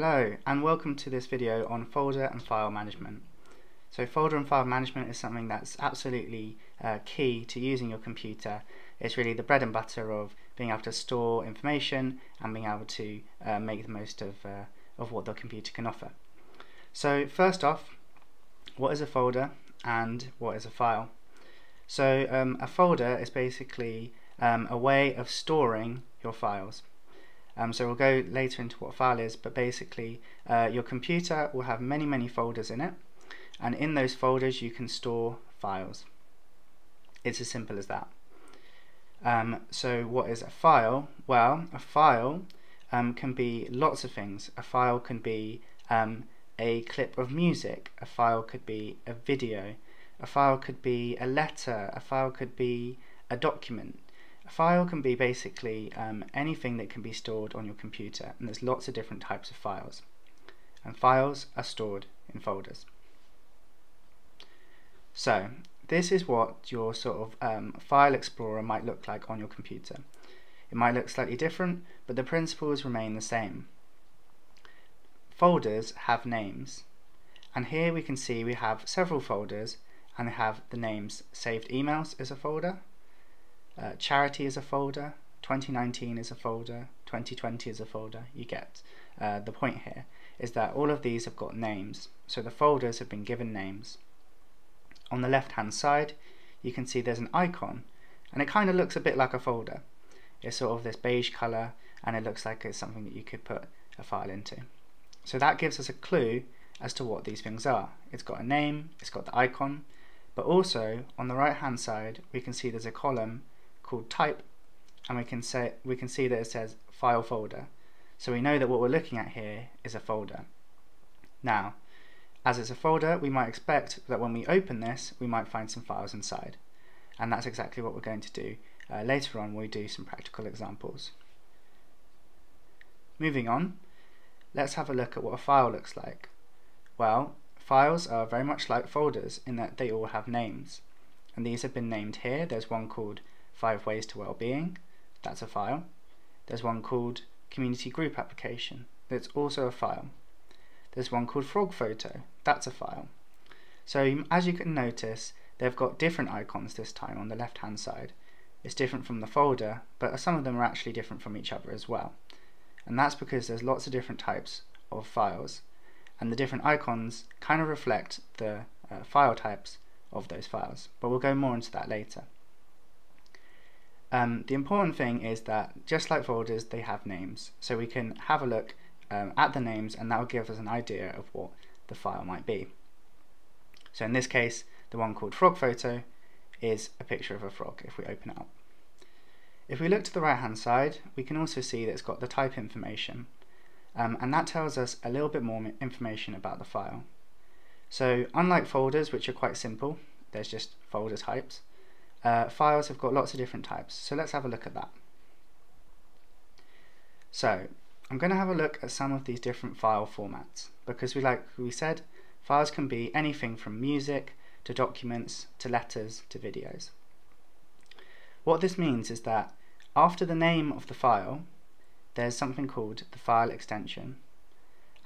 Hello and welcome to this video on folder and file management. So folder and file management is something that's absolutely key to using your computer. It's really the bread and butter of being able to store information and being able to make the most of what the computer can offer. So first off, what is a folder and what is a file? So a folder is basically a way of storing your files. So we'll go later into what a file is, but basically your computer will have many folders in it, and in those folders you can store files. It's as simple as that. So what is a file? Well, a file can be lots of things. A file can be a clip of music, a file could be a video, a file could be a letter, a file could be a document. A file can be basically anything that can be stored on your computer, and there's lots of different types of files. And files are stored in folders. So this is what your sort of file explorer might look like on your computer. It might look slightly different, but the principles remain the same. Folders have names, and here we can see we have several folders, and they have the names saved emails is a folder, charity is a folder, 2019 is a folder, 2020 is a folder. You get the point here, is that all of these have got names, so the folders have been given names. On the left hand side you can see there's an icon, and it kind of looks a bit like a folder. It's sort of this beige colour, and it looks like it's something that you could put a file into. So that gives us a clue as to what these things are. It's got a name, it's got the icon, but also on the right hand side we can see there's a column called type, and we can see that it says file folder. So we know that what we're looking at here is a folder. Now, as it's a folder, we might expect that when we open this we might find some files inside, and that's exactly what we're going to do later on when we do some practical examples. Moving on, let's have a look at what a file looks like. Well, files are very much like folders in that they all have names, and these have been named here. There's one called 5 Ways to Wellbeing, that's a file. There's one called Community Group Application, that's also a file. There's one called Frog Photo, that's a file. So as you can notice, they've got different icons this time on the left hand side. It's different from the folder, but some of them are actually different from each other as well. And that's because there's lots of different types of files, and the different icons kind of reflect the file types of those files, but we'll go more into that later. The important thing is that just like folders, they have names, so we can have a look at the names, and that will give us an idea of what the file might be. So in this case, the one called Frog Photo is a picture of a frog if we open it up. If we look to the right hand side, we can also see that it's got the type information, and that tells us a little bit more information about the file. So unlike folders, which are quite simple, there's just folder types, files have got lots of different types, so let's have a look at that. So I'm going to have a look at some of these different file formats, because like we said, files can be anything from music to documents to letters to videos. What this means is that after the name of the file there's something called the file extension,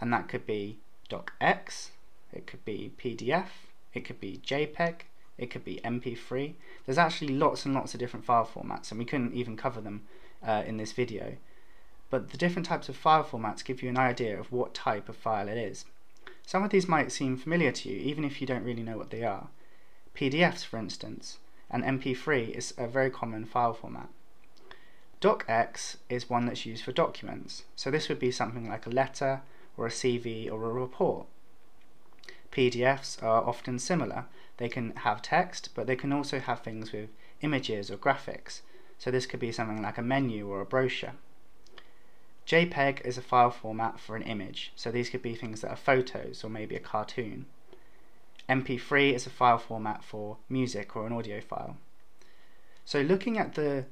and that could be docx, it could be PDF, it could be JPEG, it could be MP3. There's actually lots and lots of different file formats, and we couldn't even cover them in this video. But the different types of file formats give you an idea of what type of file it is. Some of these might seem familiar to you, even if you don't really know what they are. PDFs, for instance, and MP3 is a very common file format. Docx is one that's used for documents, so this would be something like a letter or a CV or a report. PDFs are often similar. They can have text, but they can also have things with images or graphics, so this could be something like a menu or a brochure. JPEG is a file format for an image, so these could be things that are photos or maybe a cartoon. MP3 is a file format for music or an audio file. So looking at the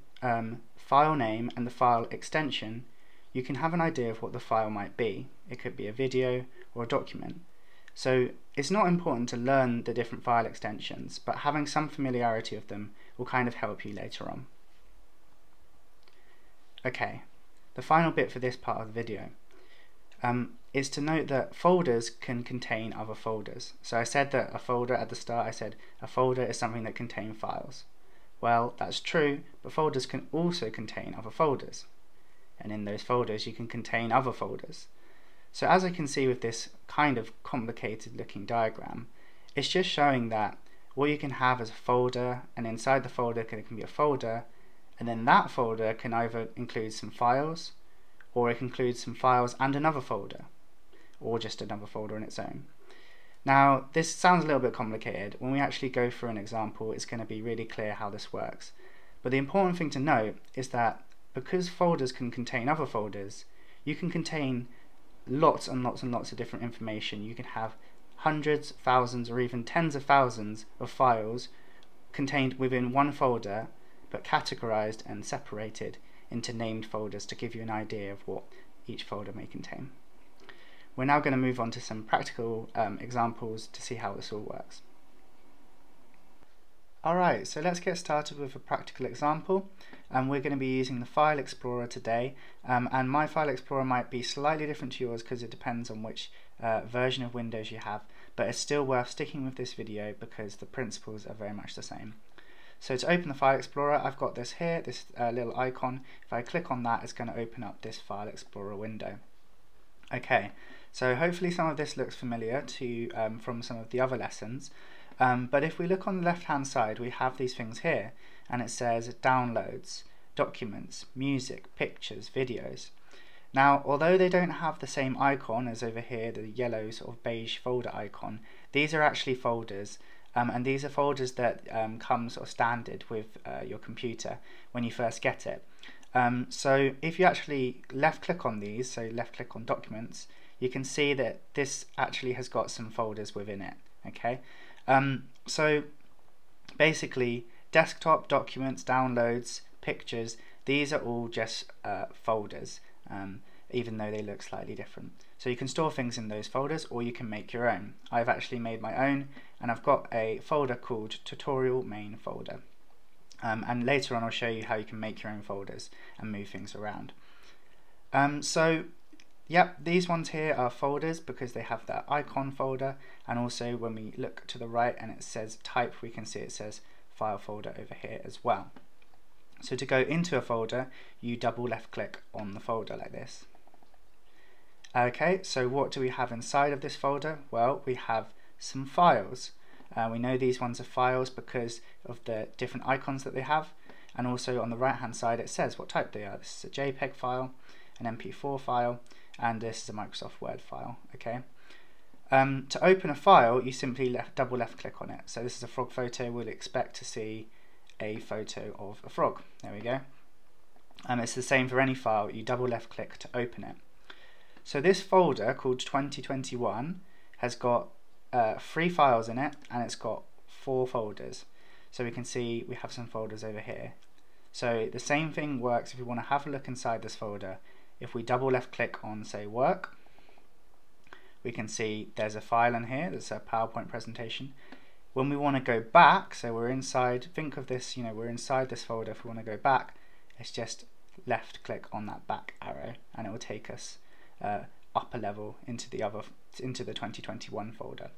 file name and the file extension, you can have an idea of what the file might be. It could be a video or a document. So it's not important to learn the different file extensions, but having some familiarity of them will kind of help you later on. Okay, the final bit for this part of the video. is to note that folders can contain other folders. So I said that a folder at the start, I said a folder is something that contains files. Well, that's true, but folders can also contain other folders. And in those folders you can contain other folders. So as I can see with this kind of complicated looking diagram, it's just showing that what you can have is a folder, and inside the folder can be a folder, and then that folder can either include some files, or it can include some files and another folder, or just another folder on its own. Now this sounds a little bit complicated. When we actually go through an example, it's going to be really clear how this works. But the important thing to note is that because folders can contain other folders, you can contain lots and lots and lots of different information. You can have hundreds, thousands, or even tens of thousands of files contained within one folder, but categorized and separated into named folders to give you an idea of what each folder may contain. We're now going to move on to some practical examples to see how this all works. Alright, so let's get started with a practical example. We're going to be using the File Explorer today, and my File Explorer might be slightly different to yours because it depends on which version of Windows you have, but it's still worth sticking with this video because the principles are very much the same. So to open the File Explorer, I've got this here, this little icon. If I click on that, it's going to open up this File Explorer window. Okay, so hopefully some of this looks familiar to you from some of the other lessons. But if we look on the left hand side, we have these things here, and it says downloads, documents, music, pictures, videos. Now although they don't have the same icon as over here, the yellow sort of beige folder icon, these are actually folders, and these are folders that come sort of standard with your computer when you first get it. So if you actually left click on these, so left click on documents, you can see that this actually has got some folders within it. Okay. So basically desktop, documents, downloads, pictures, these are all just folders, even though they look slightly different. So you can store things in those folders, or you can make your own. I've actually made my own, and I've got a folder called tutorial main folder, and later on I'll show you how you can make your own folders and move things around. So yep, these ones here are folders because they have that icon folder, and also when we look to the right and it says type, we can see it says file folder over here as well. So to go into a folder, you double left click on the folder like this. Okay, so what do we have inside of this folder? Well, we have some files. We know these ones are files because of the different icons that they have, and also on the right hand side it says what type they are. This is a JPEG file, an MP4 file, and this is a Microsoft Word file. Okay. To open a file, you simply double left click on it. So this is a frog photo. We'll expect to see a photo of a frog. There we go. It's the same for any file. You double left click to open it. So this folder called 2021 has got 3 files in it, and it's got 4 folders. So we can see we have some folders over here. So the same thing works if you want to have a look inside this folder. If we double left click on, say, work, we can see there's a file in here, there's a PowerPoint presentation. When we want to go back, so we're inside, think of this, we're inside this folder. If we want to go back, it's just left click on that back arrow, and it will take us up a level into the 2021 folder.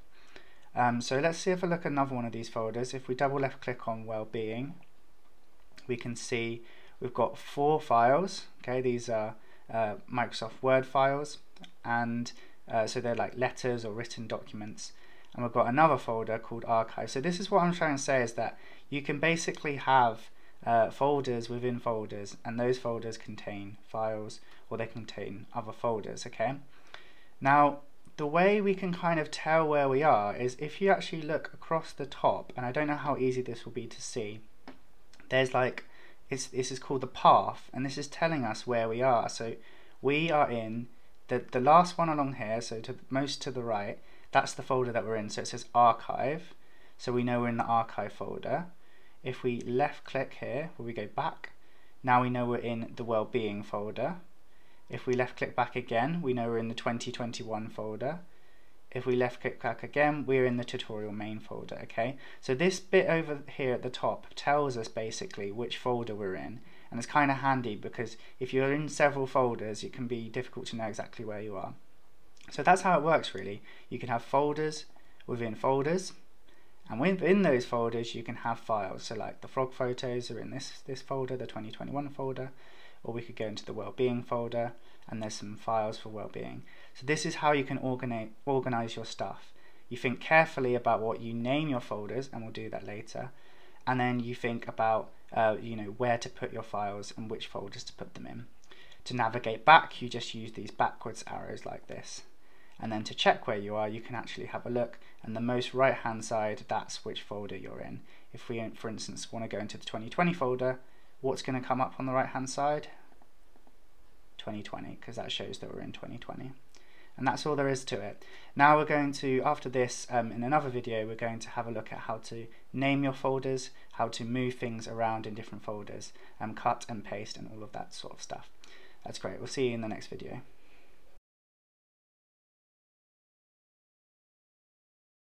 So let's see if I look at another one of these folders. If we double left click on well-being, we can see we've got 4 files. Okay, these are Microsoft Word files, and so they're like letters or written documents. And we've got another folder called archive. So this is what I'm trying to say, is that you can basically have folders within folders, and those folders contain files, or they contain other folders. Okay. Now the way we can kind of tell where we are is if you actually look across the top, and I don't know how easy this will be to see, there's like this is called the path, and this is telling us where we are. So we are in the last one along here, so most to the right, that's the folder that we're in. So it says archive, so we know we're in the archive folder. If we left click here, where we go back, now we know we're in the well-being folder. If we left click back again, we know we're in the 2021 folder. If we left click back again, we're in the tutorial main folder. Okay, so this bit over here at the top tells us basically which folder we're in, and it's kind of handy because if you're in several folders, it can be difficult to know exactly where you are. So that's how it works really. You can have folders within folders, and within those folders you can have files. So like the frog photos are in this folder, the 2021 folder, or we could go into the wellbeing folder and there's some files for wellbeing. So this is how you can organize your stuff. You think carefully about what you name your folders, and we'll do that later, and then you think about where to put your files and which folders to put them in. To navigate back, you just use these backwards arrows like this. And then to check where you are, you can actually have a look, and the most right hand side, that's which folder you're in. If we, for instance, want to go into the 2020 folder, what's going to come up on the right hand side? 2020, because that shows that we're in 2020. And that's all there is to it. Now we're going to, after this, in another video, we're going to have a look at how to name your folders, how to move things around in different folders, cut and paste and all of that sort of stuff. That's great. We'll see you in the next video.